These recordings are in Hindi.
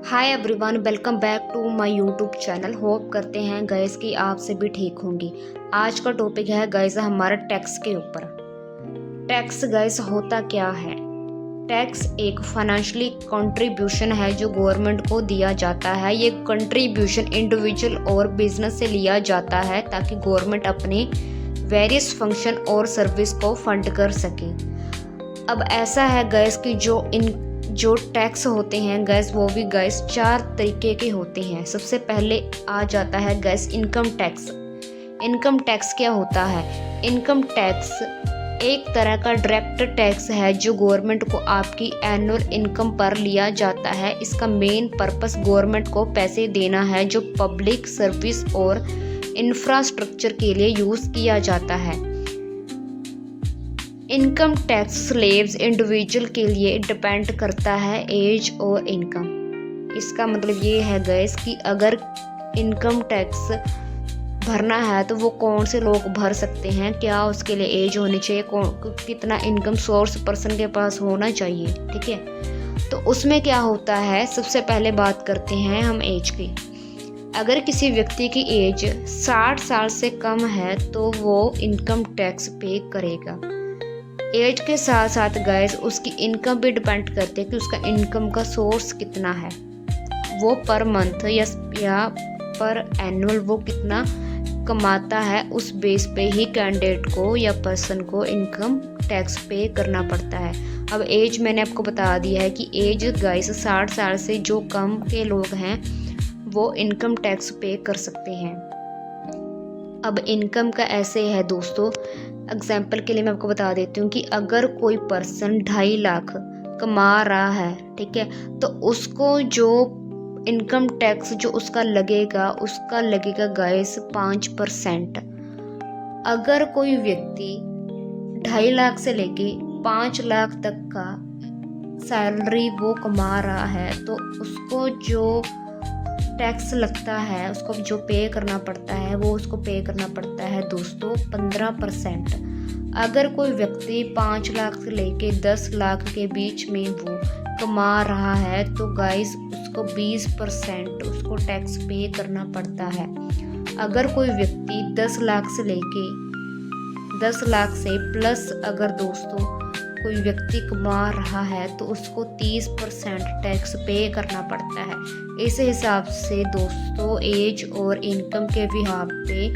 Hi everyone, welcome back to my YouTube channel. Hope करते हैं गैस कि आप सभी ठीक होंगे। आज का टॉपिक है गैस हमारा टैक्स के ऊपर। टैक्स गैस होता क्या है? टैक्स एक फाइनेंशियली कंट्रीब्यूशन है जो गवर्नमेंट को दिया जाता है। ये कंट्रीब्यूशन इंडिविजुअल और बिजनेस से लिया जाता है ताकि गवर्नमेंट अपने वेरियस फंक्शन और सर्विस को फंड कर सके। अब ऐसा है गैस कि जो टैक्स होते हैं गैस वो भी गैस 4 तरीके के होते हैं। सबसे पहले आ जाता है gas income tax. Income tax क्या होता है? इनकम टैक्स एक तरह का डायरेक्ट टैक्स है जो गवर्नमेंट को आपकी एनुअल इनकम पर लिया जाता है। इसका मेन पर्पस गवर्नमेंट को पैसे देना है जो पब्लिक सर्विस और इंफ्रास्ट्रक्चर के लिए यूज़ किया जाता है। इनकम टैक्स स्लेव्स इंडिविजुअल के लिए डिपेंड करता है एज और इनकम। इसका मतलब ये है गैस कि अगर इनकम टैक्स भरना है तो वो कौन से लोग भर सकते हैं, क्या उसके लिए एज होनी चाहिए, कितना इनकम सोर्स पर्सन के पास होना चाहिए। ठीक है, तो उसमें क्या होता है, सबसे पहले बात करते हैं हम एज की। अगर किसी व्यक्ति की एज 60 साल से कम है तो वो इनकम टैक्स पे करेगा। एज के साथ साथ गैस उसकी इनकम भी डिपेंड करती है कि उसका इनकम का सोर्स कितना है। वो पर मंथ या पर एनुअल वो कितना कमाता है, उस बेस पे ही कैंडिडेट को या पर्सन को इनकम टैक्स पे करना पड़ता है। अब एज मैंने आपको बता दिया है कि एज गैस 60 साल से जो कम के लोग हैं वो इनकम टैक्स पे कर सकते हैं। अब इनकम का ऐसे है दोस्तों, एग्जाम्पल के लिए मैं आपको बता देती हूँ कि अगर कोई पर्सन 2.5 लाख कमा रहा है, ठीक है, तो उसको जो इनकम टैक्स जो उसका लगेगा गैस 5%। अगर कोई व्यक्ति 2.5 लाख से लेके 5 लाख तक का सैलरी वो कमा रहा है तो उसको जो टैक्स लगता है, उसको जो पे करना पड़ता है वो उसको पे करना पड़ता है दोस्तों 15%। अगर कोई व्यक्ति 5 लाख से लेके 10 लाख के बीच में वो कमा रहा है तो गाइस उसको 20% उसको टैक्स पे करना पड़ता है। अगर कोई व्यक्ति 10 लाख से लेके 10 लाख से प्लस अगर दोस्तों कोई व्यक्ति कमा रहा है तो उसको 30% टैक्स पे करना पड़ता है। इस हिसाब से दोस्तों एज और इनकम के बिहाफ पे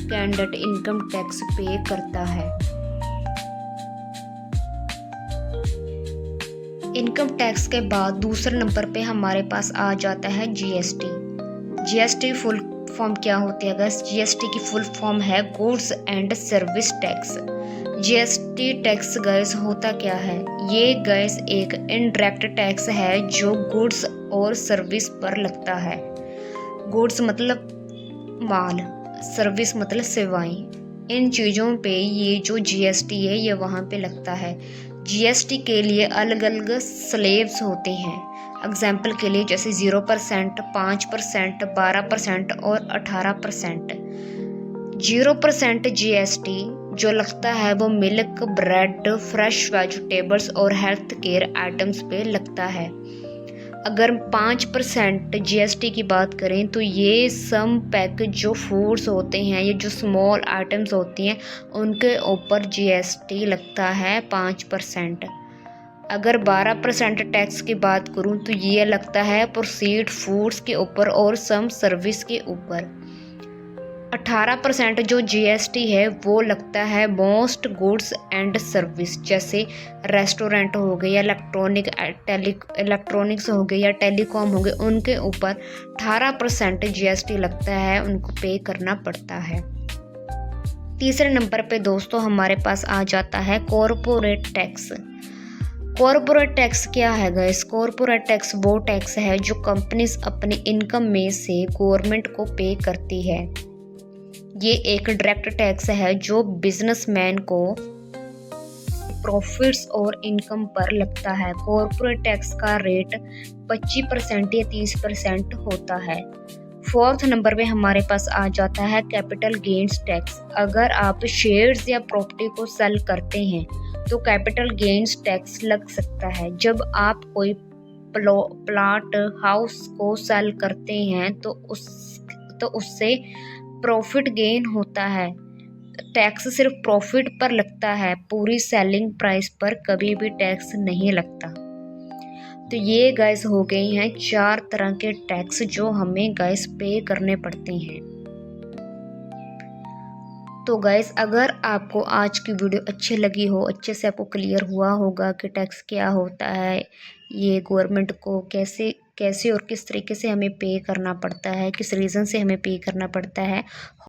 कैंडिडेट इनकम टैक्स पे करता है। इनकम टैक्स के बाद दूसरे नंबर पे हमारे पास आ जाता है जीएसटी। जीएसटी फुल फॉर्म क्या होती है गैस? जीएसटी की फुल फॉर्म है goods and service tax. GST tax gas होता क्या है? ये गैस एक इनडायरेक्ट टैक्स है जो गुड्स और सर्विस पर लगता है। गुड्स मतलब माल, सर्विस मतलब सेवाएं। इन चीज़ों पे ये जो जीएसटी है ये वहाँ पे लगता है। जीएसटी के लिए अलग अलग स्लेब्स होते हैं। एग्जाम्पल के लिए जैसे 0%, 5%, 12% और 18%। 0% जीएसटी जो लगता है वो मिल्क, ब्रेड, फ्रेश वेजिटेबल्स और हेल्थ केयर आइटम्स पे लगता है। अगर 5% जीएसटी की बात करें तो ये सम पैक जो फूड्स होते हैं, ये जो स्मॉल आइटम्स होती हैं उनके ऊपर जीएसटी लगता है 5%। अगर 12% टैक्स की बात करूं तो ये लगता है प्रोसीड फूड्स के ऊपर और सम सर्विस के ऊपर। 18% जो जीएसटी है वो लगता है मोस्ट गुड्स एंड सर्विस, जैसे रेस्टोरेंट हो गए या इलेक्ट्रॉनिक्स हो गए या टेलीकॉम हो गए, उनके ऊपर 18% जीएसटी लगता है, उनको पे करना पड़ता है। तीसरे नंबर पे दोस्तों हमारे पास आ जाता है कॉरपोरेट टैक्स। कॉरपोरेट टैक्स क्या है गाइस? कॉरपोरेट टैक्स वो टैक्स है जो कंपनीज अपनी इनकम में से गवर्नमेंट को पे करती है। ये एक डायरेक्ट टैक्स है जो बिजनेसमैन को प्रॉफिट्स और इनकम पर लगता है। कॉरपोरेट टैक्स का रेट 25% या 30% होता है। फोर्थ नंबर पे हमारे पास आ जाता है कैपिटल गेन्स टैक्स। अगर आप शेयर्स या प्रॉपर्टी को सेल करते हैं तो कैपिटल गेन्स टैक्स लग सकता है। जब आप कोई प्लाट हाउस को सेल करते हैं तो उससे प्रॉफिट गेन होता है। टैक्स सिर्फ प्रॉफिट पर लगता है, पूरी सेलिंग प्राइस पर कभी भी टैक्स नहीं लगता। तो ये गाइस हो गए हैं 4 तरह के टैक्स जो हमें गाइस पे करने पड़ते हैं। तो गाइस अगर आपको आज की वीडियो अच्छी लगी हो, अच्छे से आपको क्लियर हुआ होगा कि टैक्स क्या होता है, ये गवर्नमेंट को कैसे कैसे और किस तरीके से हमें पे करना पड़ता है, किस रीज़न से हमें पे करना पड़ता है।